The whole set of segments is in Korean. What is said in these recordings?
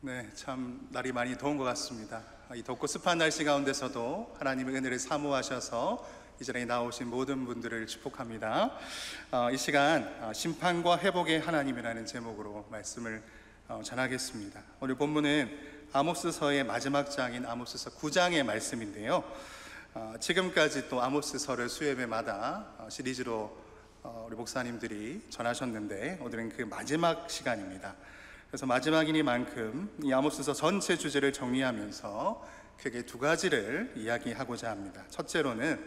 네, 참 날이 많이 더운 것 같습니다. 이 덥고 습한 날씨 가운데서도 하나님의 은혜를 사모하셔서 이 자리에 나오신 모든 분들을 축복합니다. 이 시간 심판과 회복의 하나님이라는 제목으로 말씀을 전하겠습니다. 오늘 본문은 아모스서의 마지막 장인 아모스서 9장의 말씀인데요. 지금까지 또 아모스서를 수요예배마다 시리즈로 우리 목사님들이 전하셨는데 오늘은 그 마지막 시간입니다. 그래서 마지막이니만큼 이 아모스서 전체 주제를 정리하면서 크게 두 가지를 이야기하고자 합니다. 첫째로는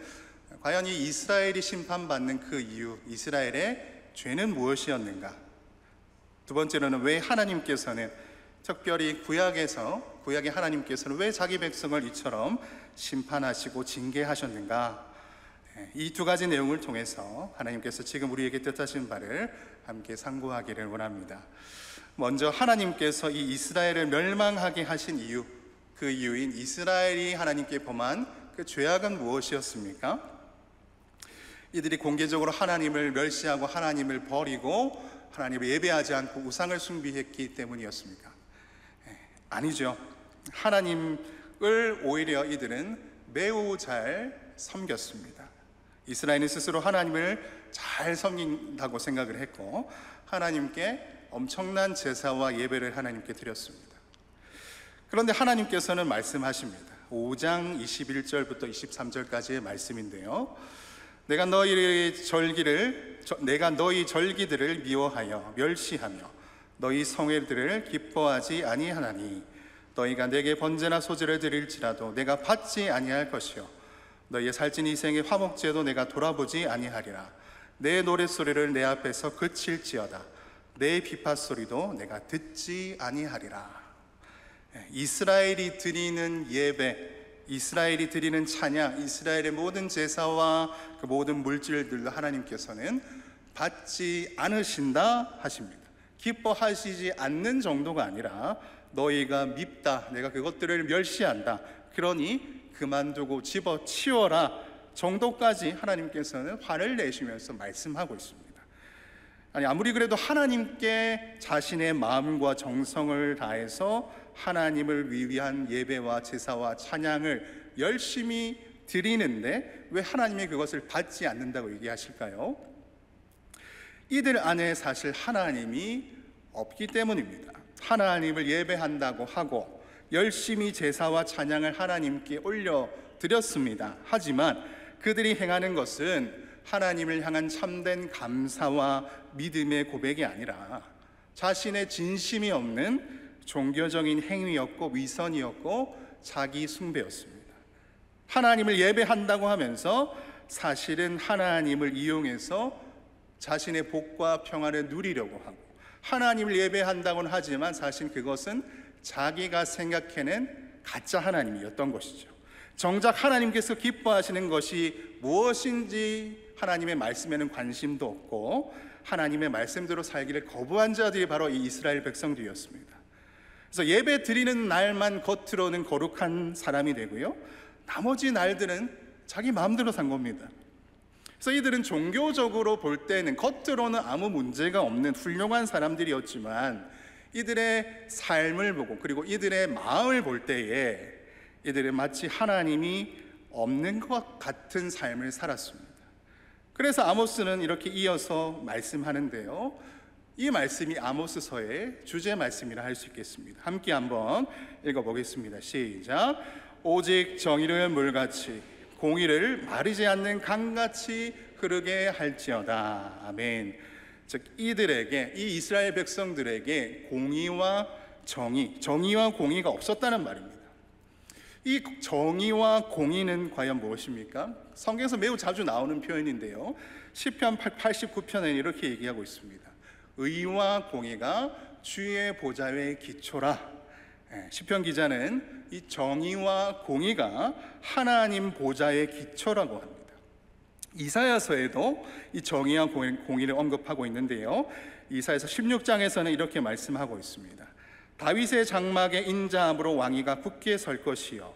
과연 이 이스라엘이 심판받는 그 이유, 이스라엘의 죄는 무엇이었는가? 두 번째로는 왜 하나님께서는 특별히 구약의 하나님께서는 왜 자기 백성을 이처럼 심판하시고 징계하셨는가? 이 두 가지 내용을 통해서 하나님께서 지금 우리에게 뜻하신 바를 함께 상고하기를 원합니다. 먼저 하나님께서 이 이스라엘을 멸망하게 하신 이유, 그 이유인 이스라엘이 하나님께 범한 그 죄악은 무엇이었습니까? 이들이 공개적으로 하나님을 멸시하고 하나님을 버리고 하나님을 예배하지 않고 우상을 숭배했기 때문이었습니까? 아니죠. 하나님을 오히려 이들은 매우 잘 섬겼습니다. 이스라엘은 스스로 하나님을 잘 섬긴다고 생각을 했고 하나님께 엄청난 제사와 예배를 하나님께 드렸습니다. 그런데 하나님께서는 말씀하십니다. 5장 21절부터 23절까지의 말씀인데요. 내가 너희 절기들을 미워하여 멸시하며 너희 성회들을 기뻐하지 아니하나니 너희가 내게 번제나 소제를 드릴지라도 내가 받지 아니할 것이요 너희의 살찐 이생의 화목제도 내가 돌아보지 아니하리라. 내 노랫소리를 내 앞에서 그칠지어다. 내 비파소리도 내가 듣지 아니하리라. 이스라엘이 드리는 예배, 이스라엘이 드리는 찬양, 이스라엘의 모든 제사와 그 모든 물질들도 하나님께서는 받지 않으신다 하십니다. 기뻐하시지 않는 정도가 아니라 너희가 밉다, 내가 그것들을 멸시한다, 그러니 그만두고 집어치워라 정도까지 하나님께서는 화를 내시면서 말씀하고 있습니다. 아니, 아무리 그래도 하나님께 자신의 마음과 정성을 다해서 하나님을 위한 예배와 제사와 찬양을 열심히 드리는데 왜 하나님이 그것을 받지 않는다고 얘기하실까요? 이들 안에 사실 하나님이 없기 때문입니다. 하나님을 예배한다고 하고 열심히 제사와 찬양을 하나님께 올려드렸습니다. 하지만 그들이 행하는 것은 하나님을 향한 참된 감사와 믿음의 고백이 아니라 자신의 진심이 없는 종교적인 행위였고 위선이었고 자기 숭배였습니다. 하나님을 예배한다고 하면서 사실은 하나님을 이용해서 자신의 복과 평안을 누리려고 하고 하나님을 예배한다고는 하지만 사실 그것은 자기가 생각해낸 가짜 하나님이었던 것이죠. 정작 하나님께서 기뻐하시는 것이 무엇인지 하나님의 말씀에는 관심도 없고 하나님의 말씀대로 살기를 거부한 자들이 바로 이 이스라엘 백성들이었습니다. 그래서 예배 드리는 날만 겉으로는 거룩한 사람이 되고요, 나머지 날들은 자기 마음대로 산 겁니다. 그래서 이들은 종교적으로 볼 때는 겉으로는 아무 문제가 없는 훌륭한 사람들이었지만 이들의 삶을 보고 그리고 이들의 마음을 볼 때에 이들은 마치 하나님이 없는 것 같은 삶을 살았습니다. 그래서 아모스는 이렇게 이어서 말씀하는데요, 이 말씀이 아모스서의 주제 말씀이라 할 수 있겠습니다. 함께 한번 읽어보겠습니다. 시작. 오직 정의를 물같이 공의를 마르지 않는 강같이 흐르게 할지어다. 아멘. 즉 이들에게, 이 이스라엘 백성들에게 정의와 공의가 없었다는 말입니다. 이 정의와 공의는 과연 무엇입니까? 성경에서 매우 자주 나오는 표현인데요, 시편 89편에는 이렇게 얘기하고 있습니다. 의와 공의가 주의 보좌의 기초라. 시편 기자는 이 정의와 공의가 하나님 보좌의 기초라고 합니다. 이사야서에도 이 정의와 공의를 언급하고 있는데요, 이사야서 16장에서는 이렇게 말씀하고 있습니다. 다윗의 장막에 인자함으로 왕위가 굳게 설 것이요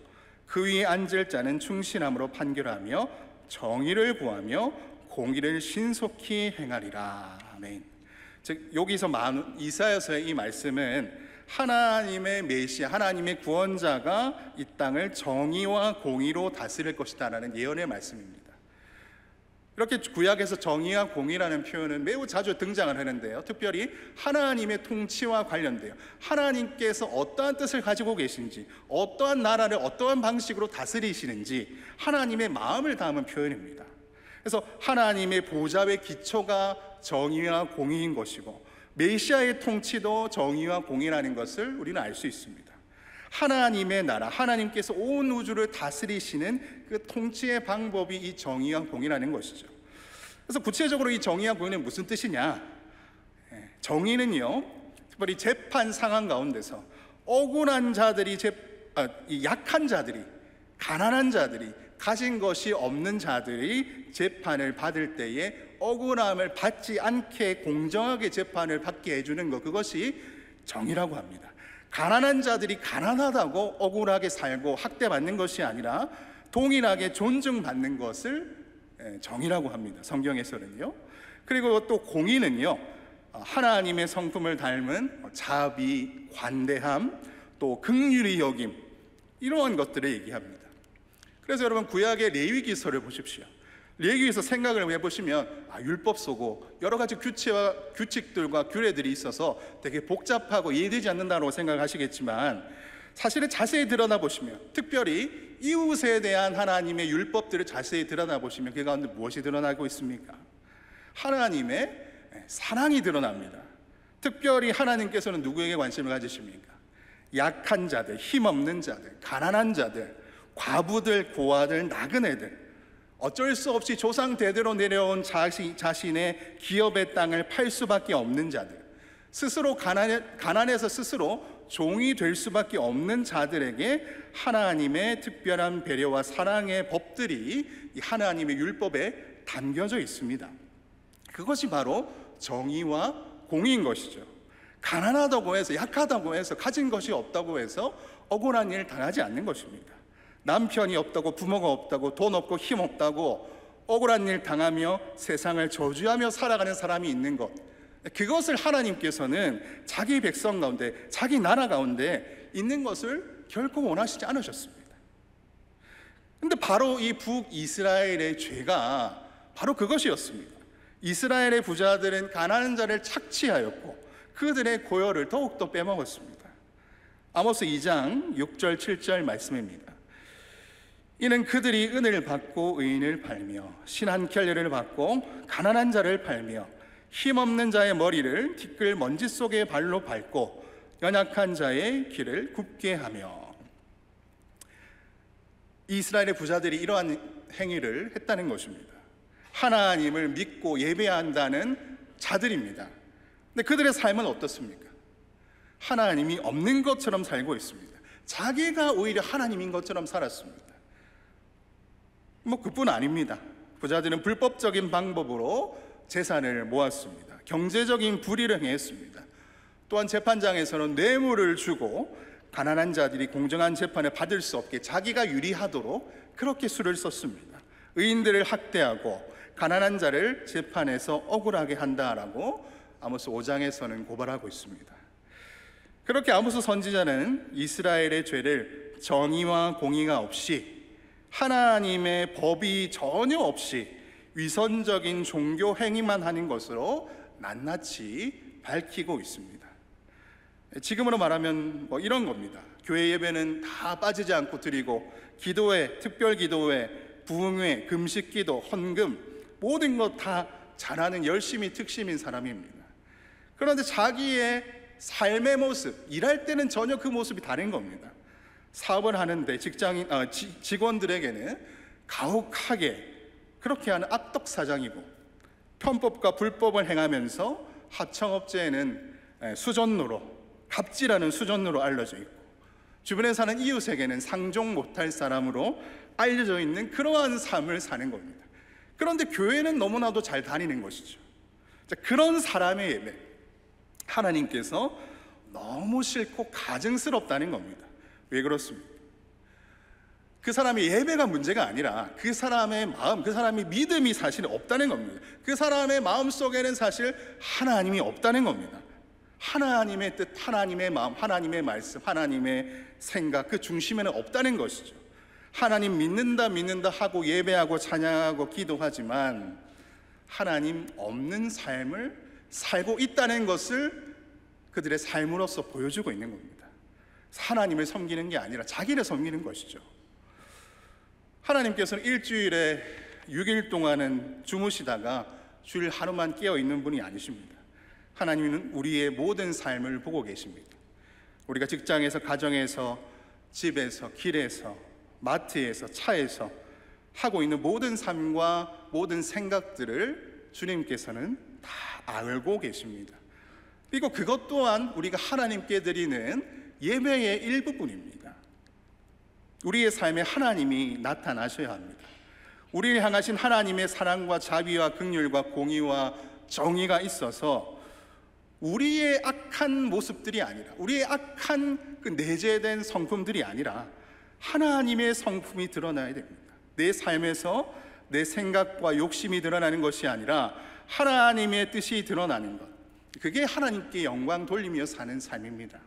그 위에 앉을 자는 충신함으로 판결하며 정의를 구하며 공의를 신속히 행하리라. 아멘. 즉 여기서 이사야서의 이 말씀은 하나님의 메시아, 하나님의 구원자가 이 땅을 정의와 공의로 다스릴 것이다라는 예언의 말씀입니다. 이렇게 구약에서 정의와 공의라는 표현은 매우 자주 등장을 하는데요, 특별히 하나님의 통치와 관련돼요. 하나님께서 어떠한 뜻을 가지고 계신지, 어떠한 나라를 어떠한 방식으로 다스리시는지 하나님의 마음을 담은 표현입니다. 그래서 하나님의 보좌의 기초가 정의와 공의인 것이고, 메시아의 통치도 정의와 공의라는 것을 우리는 알 수 있습니다. 하나님의 나라, 하나님께서 온 우주를 다스리시는 그 통치의 방법이 이 정의와 공의라는 것이죠. 그래서 구체적으로 이 정의와 공의는 무슨 뜻이냐? 정의는요, 특별히 재판 상황 가운데서 억울한 자들이, 약한 자들이, 가난한 자들이, 가진 것이 없는 자들이 재판을 받을 때에 억울함을 받지 않게 공정하게 재판을 받게 해주는 것, 그것이 정의라고 합니다. 가난한 자들이 가난하다고 억울하게 살고 학대받는 것이 아니라 동일하게 존중받는 것을 정의라고 합니다, 성경에서는요. 그리고 또 공의는요, 하나님의 성품을 닮은 자비, 관대함, 또 긍휼히 여김, 이러한 것들을 얘기합니다. 그래서 여러분, 구약의 레위기서를 보십시오. 레위기서 생각을 해보시면 율법 쓰고 여러 가지 규칙들과 규례들이 있어서 되게 복잡하고 이해되지 않는다고 생각하시겠지만, 사실은 자세히 들여다보시면, 특별히 이웃에 대한 하나님의 율법들을 자세히 들여다보시면 그 가운데 무엇이 드러나고 있습니까? 하나님의 사랑이 드러납니다. 특별히 하나님께서는 누구에게 관심을 가지십니까? 약한 자들, 힘없는 자들, 가난한 자들, 과부들, 고아들, 나그네들, 어쩔 수 없이 조상 대대로 내려온 자신의 기업의 땅을 팔 수밖에 없는 자들, 스스로 가난해서 스스로 종이 될 수밖에 없는 자들에게 하나님의 특별한 배려와 사랑의 법들이 이 하나님의 율법에 담겨져 있습니다. 그것이 바로 정의와 공의인 것이죠. 가난하다고 해서, 약하다고 해서, 가진 것이 없다고 해서 억울한 일 당하지 않는 것입니다. 남편이 없다고, 부모가 없다고, 돈 없고 힘 없다고 억울한 일 당하며 세상을 저주하며 살아가는 사람이 있는 것, 그것을 하나님께서는 자기 백성 가운데, 자기 나라 가운데 있는 것을 결코 원하시지 않으셨습니다. 근데 바로 이 북이스라엘의 죄가 바로 그것이었습니다. 이스라엘의 부자들은 가난한 자를 착취하였고 그들의 고열을 더욱더 빼먹었습니다. 아모스 2장 6절 7절 말씀입니다. 이는 그들이 은을 받고 의인을 팔며 신한 켤레를 받고 가난한 자를 팔며 힘없는 자의 머리를 티끌 먼지 속에 발로 밟고 연약한 자의 길을 굽게 하며. 이스라엘의 부자들이 이러한 행위를 했다는 것입니다. 하나님을 믿고 예배한다는 자들입니다. 근데 그들의 삶은 어떻습니까? 하나님이 없는 것처럼 살고 있습니다. 자기가 오히려 하나님인 것처럼 살았습니다. 그뿐 아닙니다. 부자들은 불법적인 방법으로 재산을 모았습니다. 경제적인 불의를 행했습니다. 또한 재판장에서는 뇌물을 주고 가난한 자들이 공정한 재판을 받을 수 없게 자기가 유리하도록 그렇게 수를 썼습니다. 의인들을 학대하고 가난한 자를 재판에서 억울하게 한다라고 아모스 5장에서는 고발하고 있습니다. 그렇게 아모스 선지자는 이스라엘의 죄를 정의와 공의가 없이, 하나님의 법이 전혀 없이 위선적인 종교 행위만 하는 것으로 낱낱이 밝히고 있습니다. 지금으로 말하면 이런 겁니다. 교회 예배는 다 빠지지 않고 드리고, 기도회, 특별기도회, 부흥회, 금식기도, 헌금, 모든 것 다 잘하는 열심히 특심인 사람입니다. 그런데 자기의 삶의 모습, 일할 때는 전혀 그 모습이 다른 겁니다. 사업을 하는데 직원들에게는 가혹하게 그렇게 하는 악덕 사장이고, 편법과 불법을 행하면서 하청업체에는 수전노로, 갑질하는 수전노로 알려져 있고, 주변에 사는 이웃에게는 상종 못할 사람으로 알려져 있는 그러한 삶을 사는 겁니다. 그런데 교회는 너무나도 잘 다니는 것이죠. 그런 사람의 예배, 하나님께서 너무 싫고 가증스럽다는 겁니다. 왜 그렇습니까? 그 사람의 예배가 문제가 아니라 그 사람의 마음, 그 사람의 믿음이 사실 없다는 겁니다. 그 사람의 마음 속에는 사실 하나님이 없다는 겁니다. 하나님의 뜻, 하나님의 마음, 하나님의 말씀, 하나님의 생각 그 중심에는 없다는 것이죠. 하나님 믿는다 하고 예배하고 찬양하고 기도하지만 하나님 없는 삶을 살고 있다는 것을 그들의 삶으로서 보여주고 있는 겁니다. 하나님을 섬기는 게 아니라 자기를 섬기는 것이죠. 하나님께서는 일주일에 6일 동안은 주무시다가 주일 하루만 깨어 있는 분이 아니십니다. 하나님은 우리의 모든 삶을 보고 계십니다. 우리가 직장에서, 가정에서, 집에서, 길에서, 마트에서, 차에서 하고 있는 모든 삶과 모든 생각들을 주님께서는 다 알고 계십니다. 그리고 그것 또한 우리가 하나님께 드리는 예배의 일부분입니다. 우리의 삶에 하나님이 나타나셔야 합니다. 우리를 향하신 하나님의 사랑과 자비와 긍휼과 공의와 정의가 있어서 우리의 악한 모습들이 아니라, 우리의 악한 그 내재된 성품들이 아니라 하나님의 성품이 드러나야 됩니다. 내 삶에서 내 생각과 욕심이 드러나는 것이 아니라 하나님의 뜻이 드러나는 것, 그게 하나님께 영광 돌리며 사는 삶입니다.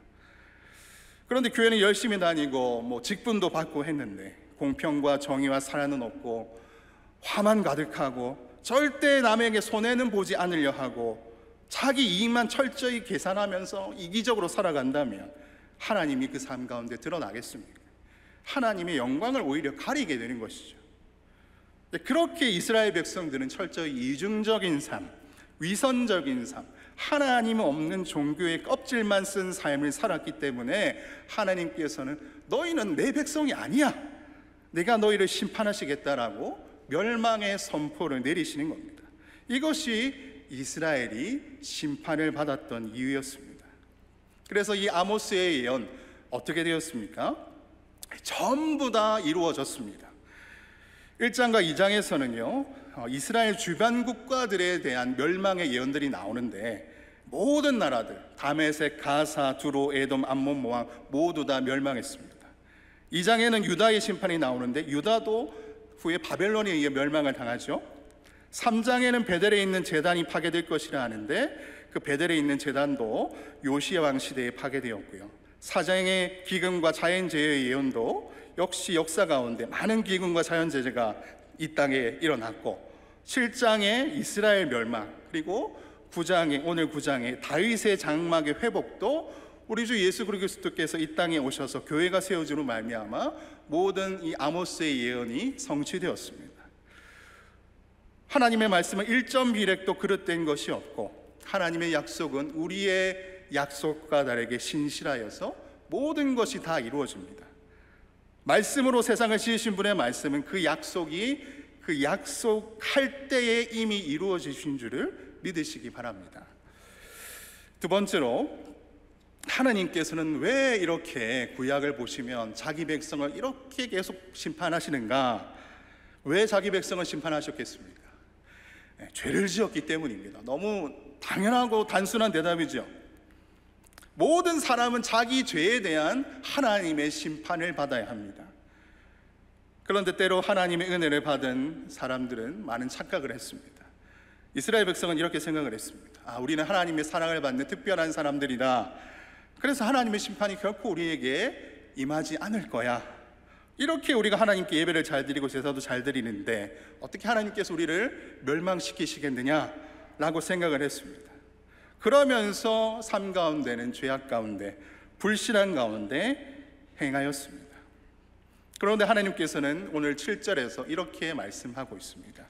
그런데 교회는 열심히 다니고 직분도 받고 했는데 공평과 정의와 사랑은 없고 화만 가득하고 절대 남에게 손해는 보지 않으려 하고 자기 이익만 철저히 계산하면서 이기적으로 살아간다면 하나님이 그 삶 가운데 드러나겠습니까? 하나님의 영광을 오히려 가리게 되는 것이죠. 그렇게 이스라엘 백성들은 철저히 이중적인 삶, 위선적인 삶, 하나님 없는 종교의 껍질만 쓴 삶을 살았기 때문에 하나님께서는 너희는 내 백성이 아니야, 내가 너희를 심판하시겠다라고 멸망의 선포를 내리시는 겁니다. 이것이 이스라엘이 심판을 받았던 이유였습니다. 그래서 이 아모스의 예언 어떻게 되었습니까? 전부 다 이루어졌습니다. 1장과 2장에서는요 이스라엘 주변 국가들에 대한 멸망의 예언들이 나오는데 모든 나라들, 다메섹, 가사, 두로, 에돔, 암몬, 모압 모두 다 멸망했습니다. 2장에는 유다의 심판이 나오는데 유다도 후에 바벨론에 의해 멸망을 당하죠. 3장에는 베델에 있는 제단이 파괴될 것이라 하는데 그 베델에 있는 제단도 요시야 왕 시대에 파괴되었고요. 4장의 기근과 자연재해의 예언도 역시 역사 가운데 많은 기근과 자연재해가 이 땅에 일어났고, 7장의 이스라엘 멸망, 그리고 9장의 오늘 9장의 다윗의 장막의 회복도 우리 주 예수 그리스도께서 이 땅에 오셔서 교회가 세워지로 말미암아 모든 이 아모스의 예언이 성취되었습니다. 하나님의 말씀은 1점 비례도 그릇된 것이 없고 하나님의 약속은 우리의 약속과 다르게 신실하여서 모든 것이 다 이루어집니다. 말씀으로 세상을 지으신 분의 말씀은 그 약속이 그 약속할 때에 이미 이루어지신 줄을 믿으시기 바랍니다. 두 번째로, 하나님께서는 왜 이렇게 구약을 보시면 자기 백성을 이렇게 계속 심판하시는가? 왜 자기 백성을 심판하셨겠습니까? 죄를 지었기 때문입니다. 너무 당연하고 단순한 대답이죠. 모든 사람은 자기 죄에 대한 하나님의 심판을 받아야 합니다. 그런데 때로 하나님의 은혜를 받은 사람들은 많은 착각을 했습니다. 이스라엘 백성은 이렇게 생각을 했습니다. 우리는 하나님의 사랑을 받는 특별한 사람들이다, 그래서 하나님의 심판이 결코 우리에게 임하지 않을 거야, 이렇게 우리가 하나님께 예배를 잘 드리고 제사도 잘 드리는데 어떻게 하나님께서 우리를 멸망시키시겠느냐라고 생각을 했습니다. 그러면서 삶 가운데는 죄악 가운데, 불신앙 가운데 행하였습니다. 그런데 하나님께서는 오늘 7절에서 이렇게 말씀하고 있습니다.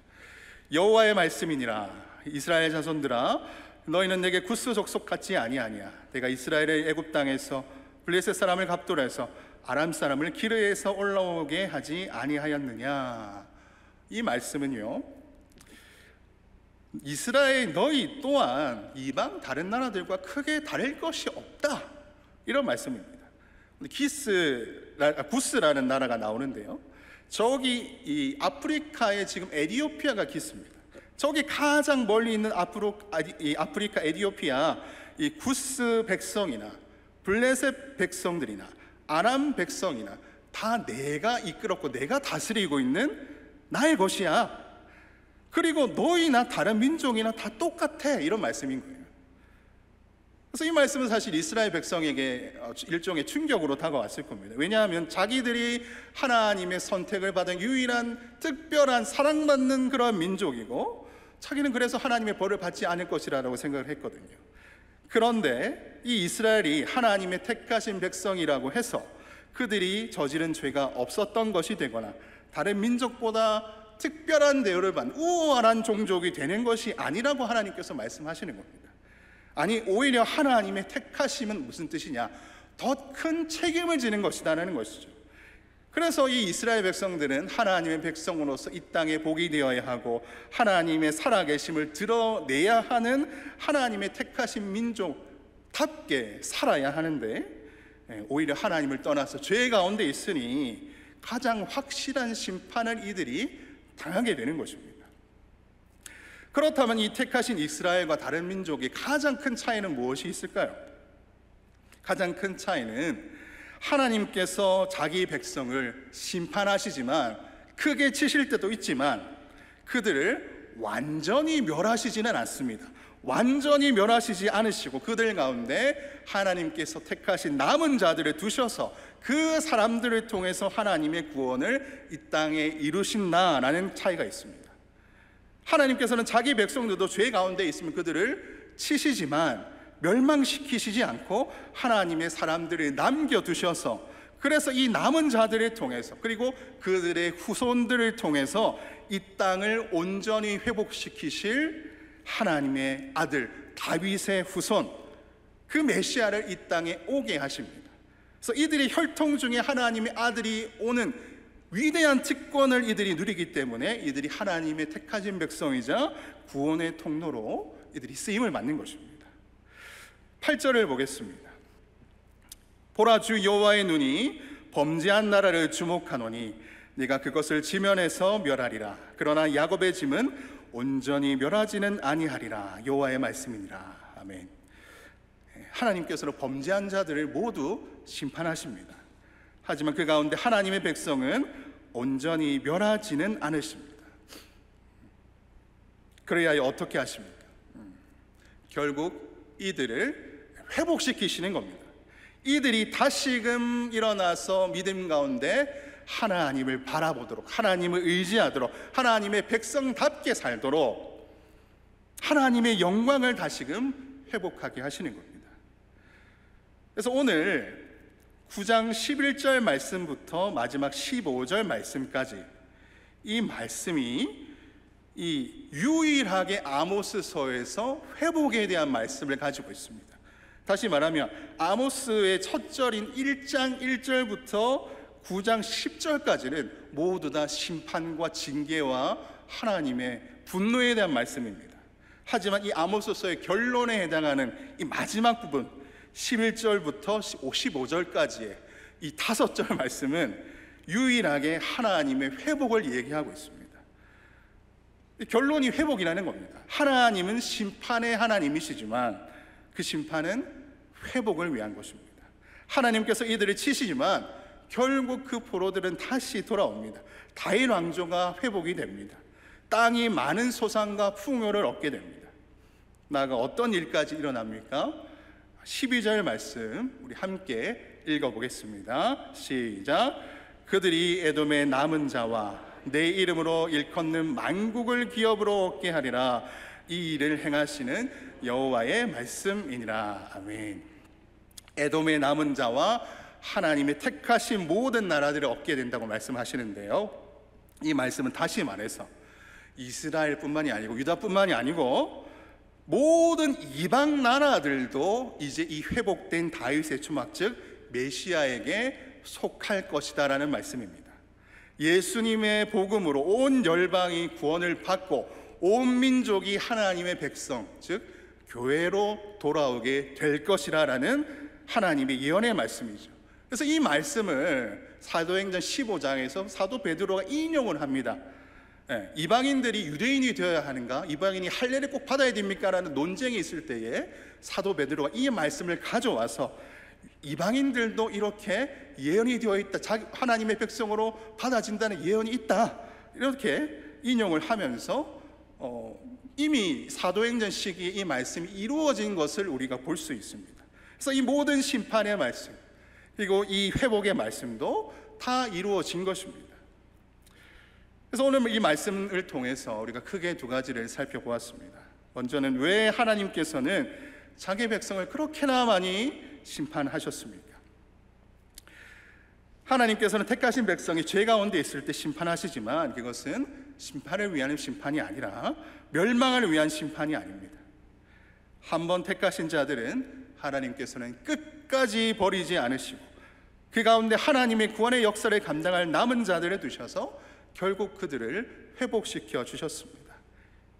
여호와의 말씀이니라, 이스라엘 자손들아, 너희는 내게 구스 족속 같지 아니하냐. 내가 이스라엘의 애굽 땅에서 블레셋 사람을 갑돌해서 아람 사람을 기르에서 올라오게 하지 아니하였느냐. 이 말씀은요, 이스라엘 너희 또한 이방 다른 나라들과 크게 다를 것이 없다, 이런 말씀입니다. 구스라는 나라가 나오는데요, 저기 이 아프리카에 지금 에티오피아가 기스입니다. 저기 가장 멀리 있는 아프리카 에티오피아, 이 구스 백성이나 블레셋 백성들이나 아람 백성이나 다 내가 이끌었고 내가 다스리고 있는 나의 것이야. 그리고 너희나 다른 민족이나 다 똑같아, 이런 말씀인 거예요. 그래서 이 말씀은 사실 이스라엘 백성에게 일종의 충격으로 다가왔을 겁니다. 왜냐하면 자기들이 하나님의 선택을 받은 유일한 특별한 사랑받는 그런 민족이고, 자기는 그래서 하나님의 벌을 받지 않을 것이라고 생각을 했거든요. 그런데 이 이스라엘이 하나님의 택하신 백성이라고 해서 그들이 저지른 죄가 없었던 것이 되거나 다른 민족보다 특별한 대우를 받는 우월한 종족이 되는 것이 아니라고 하나님께서 말씀하시는 겁니다. 아니, 오히려 하나님의 택하심은 무슨 뜻이냐? 더 큰 책임을 지는 것이다라는 것이죠. 그래서 이 이스라엘 백성들은 하나님의 백성으로서 이 땅에 복이 되어야 하고 하나님의 살아계심을 드러내야 하는 하나님의 택하신 민족답게 살아야 하는데, 오히려 하나님을 떠나서 죄 가운데 있으니 가장 확실한 심판을 이들이 당하게 되는 것입니다. 그렇다면 이 택하신 이스라엘과 다른 민족의 가장 큰 차이는 무엇이 있을까요? 가장 큰 차이는 하나님께서 자기 백성을 심판하시지만, 크게 치실 때도 있지만 그들을 완전히 멸하시지는 않습니다. 완전히 멸하시지 않으시고 그들 가운데 하나님께서 택하신 남은 자들을 두셔서 그 사람들을 통해서 하나님의 구원을 이 땅에 이루신다라는 차이가 있습니다. 하나님께서는 자기 백성들도 죄 가운데 있으면 그들을 치시지만 멸망시키시지 않고 하나님의 사람들을 남겨두셔서, 그래서 이 남은 자들을 통해서 그리고 그들의 후손들을 통해서 이 땅을 온전히 회복시키실 하나님의 아들 다윗의 후손, 그 메시아를 이 땅에 오게 하십니다. 그래서 이들의 혈통 중에 하나님의 아들이 오는 위대한 특권을 이들이 누리기 때문에 이들이 하나님의 택하신 백성이자 구원의 통로로 이들이 쓰임을 받는 것입니다. 8절을 보겠습니다. 보라, 주 여호와의 눈이 범죄한 나라를 주목하노니 네가 그것을 지면에서 멸하리라. 그러나 야곱의 짐은 온전히 멸하지는 아니하리라. 여호와의 말씀이니라. 아멘. 하나님께서는 범죄한 자들을 모두 심판하십니다. 하지만 그 가운데 하나님의 백성은 온전히 멸하지는 않으십니다. 그래야 어떻게 하십니까? 결국 이들을 회복시키시는 겁니다. 이들이 다시금 일어나서 믿음 가운데 하나님을 바라보도록, 하나님을 의지하도록, 하나님의 백성답게 살도록 하나님의 영광을 다시금 회복하게 하시는 겁니다. 그래서 오늘 9장 11절 말씀부터 마지막 15절 말씀까지 이 말씀이 이 유일하게 아모스서에서 회복에 대한 말씀을 가지고 있습니다. 다시 말하면 아모스의 첫 절인 1장 1절부터 9장 10절까지는 모두 다 심판과 징계와 하나님의 분노에 대한 말씀입니다. 하지만 이 아모스서의 결론에 해당하는 이 마지막 부분 11절부터 15절까지의 이 5절 말씀은 유일하게 하나님의 회복을 얘기하고 있습니다. 결론이 회복이라는 겁니다. 하나님은 심판의 하나님이시지만 그 심판은 회복을 위한 것입니다. 하나님께서 이들을 치시지만 결국 그 포로들은 다시 돌아옵니다. 다윗 왕조가 회복이 됩니다. 땅이 많은 소산과 풍요를 얻게 됩니다. 나아가 어떤 일까지 일어납니까? 12절 말씀 우리 함께 읽어보겠습니다. 시작. 그들이 에돔의 남은 자와 내 이름으로 일컫는 만국을 기업으로 얻게 하리라. 이 일을 행하시는 여호와의 말씀이니라. 아멘. 에돔의 남은 자와 하나님의 택하신 모든 나라들을 얻게 된다고 말씀하시는데요, 이 말씀은 다시 말해서 이스라엘뿐만이 아니고 유다뿐만이 아니고 모든 이방 나라들도 이제 이 회복된 다윗의 초막 즉 메시아에게 속할 것이다라는 말씀입니다. 예수님의 복음으로 온 열방이 구원을 받고 온 민족이 하나님의 백성 즉 교회로 돌아오게 될 것이라는 하나님의 예언의 말씀이죠. 그래서 이 말씀을 사도행전 15장에서 사도 베드로가 인용을 합니다. 이방인들이 유대인이 되어야 하는가, 이방인이 할례를 꼭 받아야 됩니까? 라는 논쟁이 있을 때에 사도 베드로가 이 말씀을 가져와서 이방인들도 이렇게 예언이 되어 있다, 하나님의 백성으로 받아진다는 예언이 있다, 이렇게 인용을 하면서 이미 사도행전 시기에 이 말씀이 이루어진 것을 우리가 볼 수 있습니다. 그래서 이 모든 심판의 말씀, 그리고 이 회복의 말씀도 다 이루어진 것입니다. 그래서 오늘 이 말씀을 통해서 우리가 크게 두 가지를 살펴보았습니다. 먼저는 왜 하나님께서는 자기 백성을 그렇게나 많이 심판하셨습니까? 하나님께서는 택하신 백성이 죄 가운데 있을 때 심판하시지만 그것은 심판을 위한 심판이 아니라 멸망을 위한 심판이 아닙니다. 한번 택하신 자들은 하나님께서는 끝까지 버리지 않으시고 그 가운데 하나님의 구원의 역사를 감당할 남은 자들을 두셔서 결국 그들을 회복시켜 주셨습니다.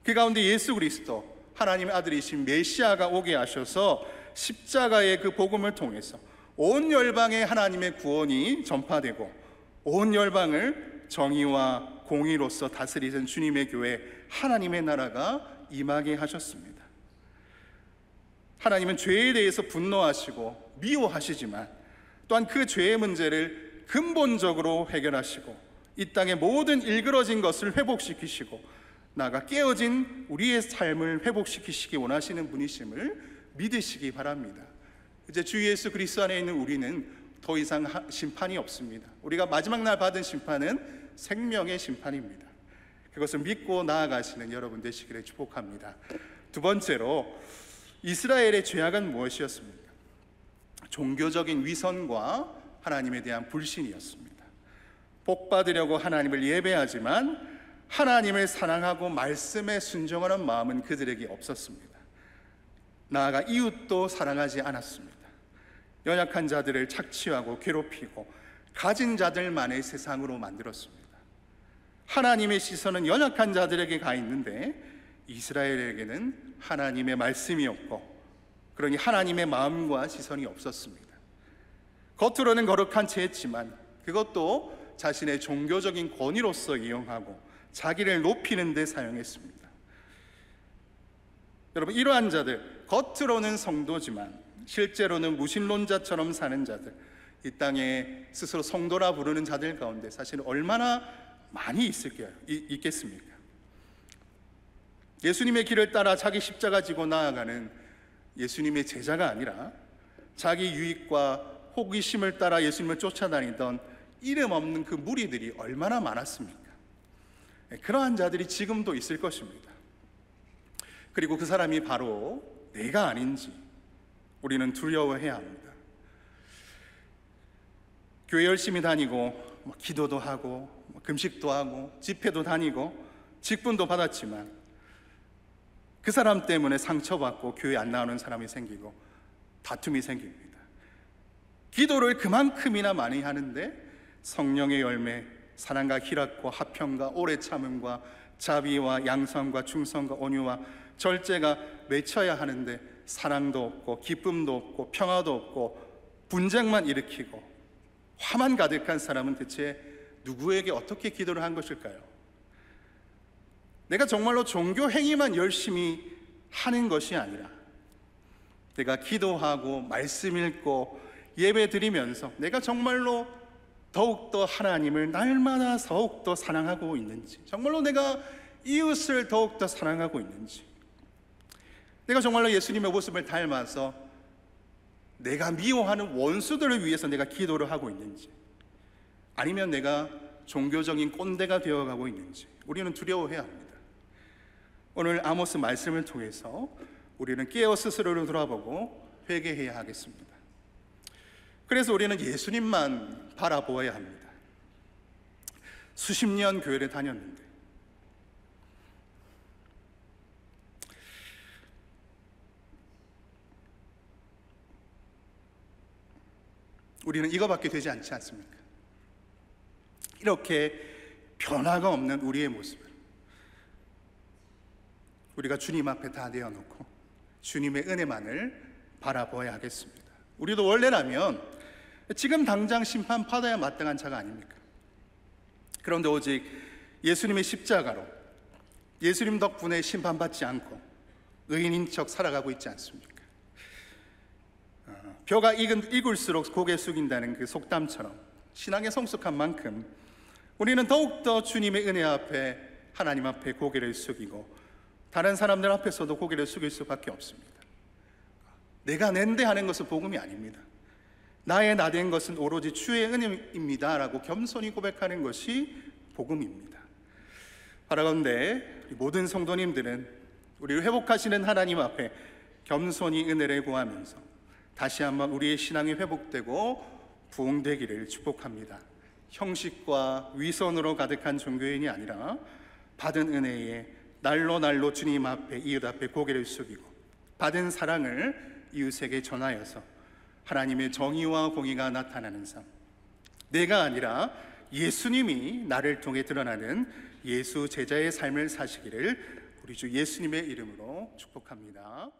그 가운데 예수 그리스도 하나님의 아들이신 메시아가 오게 하셔서 십자가의 그 복음을 통해서 온 열방에 하나님의 구원이 전파되고 온 열방을 정의와 공의로서 다스리는 주님의 교회, 하나님의 나라가 임하게 하셨습니다. 하나님은 죄에 대해서 분노하시고 미워하시지만 또한 그 죄의 문제를 근본적으로 해결하시고 이 땅의 모든 일그러진 것을 회복시키시고 나아가 깨어진 우리의 삶을 회복시키시기 원하시는 분이심을 믿으시기 바랍니다. 이제 주 예수 그리스도 안에 있는 우리는 더 이상 심판이 없습니다. 우리가 마지막 날 받은 심판은 생명의 심판입니다. 그것을 믿고 나아가시는 여러분 되시기를 축복합니다. 두 번째로 이스라엘의 죄악은 무엇이었습니까? 종교적인 위선과 하나님에 대한 불신이었습니다. 복 받으려고 하나님을 예배하지만 하나님을 사랑하고 말씀에 순종하는 마음은 그들에게 없었습니다. 나아가 이웃도 사랑하지 않았습니다. 연약한 자들을 착취하고 괴롭히고 가진 자들만의 세상으로 만들었습니다. 하나님의 시선은 연약한 자들에게 가 있는데 이스라엘에게는 하나님의 말씀이 없고 그러니 하나님의 마음과 시선이 없었습니다. 겉으로는 거룩한 채했지만 그것도 자신의 종교적인 권위로서 이용하고 자기를 높이는 데 사용했습니다. 여러분, 이러한 자들, 겉으로는 성도지만 실제로는 무신론자처럼 사는 자들, 이 땅에 스스로 성도라 부르는 자들 가운데 사실 얼마나 많이 있겠습니까? 예수님의 길을 따라 자기 십자가 지고 나아가는 예수님의 제자가 아니라 자기 유익과 호기심을 따라 예수님을 쫓아다니던 이름 없는 그 무리들이 얼마나 많았습니까? 그러한 자들이 지금도 있을 것입니다. 그리고 그 사람이 바로 내가 아닌지 우리는 두려워해야 합니다. 교회 열심히 다니고 기도도 하고 금식도 하고 집회도 다니고 직분도 받았지만 그 사람 때문에 상처받고 교회 안 나오는 사람이 생기고 다툼이 생깁니다. 기도를 그만큼이나 많이 하는데 성령의 열매, 사랑과 희락과 화평과 오래 참음과 자비와 양성과 충성과 온유와 절제가 맺혀야 하는데 사랑도 없고 기쁨도 없고 평화도 없고 분쟁만 일으키고 화만 가득한 사람은 대체 누구에게 어떻게 기도를 한 것일까요? 내가 정말로 종교 행위만 열심히 하는 것이 아니라 내가 기도하고 말씀 읽고 예배 드리면서 내가 정말로 더욱더 하나님을 날마다 더욱더 사랑하고 있는지, 정말로 내가 이웃을 더욱더 사랑하고 있는지, 내가 정말로 예수님의 모습을 닮아서 내가 미워하는 원수들을 위해서 내가 기도를 하고 있는지, 아니면 내가 종교적인 꼰대가 되어가고 있는지 우리는 두려워해야 합니다. 오늘 아모스 말씀을 통해서 우리는 깨어 스스로를 돌아보고 회개해야 하겠습니다. 그래서 우리는 예수님만 바라보아야 합니다. 수십 년 교회를 다녔는데 우리는 이거밖에 되지 않지 않습니까? 이렇게 변화가 없는 우리의 모습을 우리가 주님 앞에 다 내어놓고 주님의 은혜만을 바라보아야 하겠습니다. 우리도 원래라면 지금 당장 심판 받아야 마땅한 자가 아닙니까? 그런데 오직 예수님의 십자가로 예수님 덕분에 심판받지 않고 의인인 척 살아가고 있지 않습니까? 벼가 익을수록 고개 숙인다는 그 속담처럼 신앙에 성숙한 만큼 우리는 더욱더 주님의 은혜 앞에, 하나님 앞에 고개를 숙이고 다른 사람들 앞에서도 고개를 숙일 수밖에 없습니다. 내가 낸데 하는 것은 복음이 아닙니다. 나의 나된 것은 오로지 주의 은혜입니다 라고 겸손히 고백하는 것이 복음입니다. 바라건대 모든 성도님들은 우리를 회복하시는 하나님 앞에 겸손히 은혜를 구하면서 다시 한번 우리의 신앙이 회복되고 부흥되기를 축복합니다. 형식과 위선으로 가득한 종교인이 아니라 받은 은혜에 날로 주님 앞에, 이웃 앞에 고개를 숙이고 받은 사랑을 이웃에게 전하여서 하나님의 정의와 공의가 나타나는 삶, 내가 아니라 예수님이 나를 통해 드러나는 예수 제자의 삶을 사시기를 우리 주 예수님의 이름으로 축복합니다.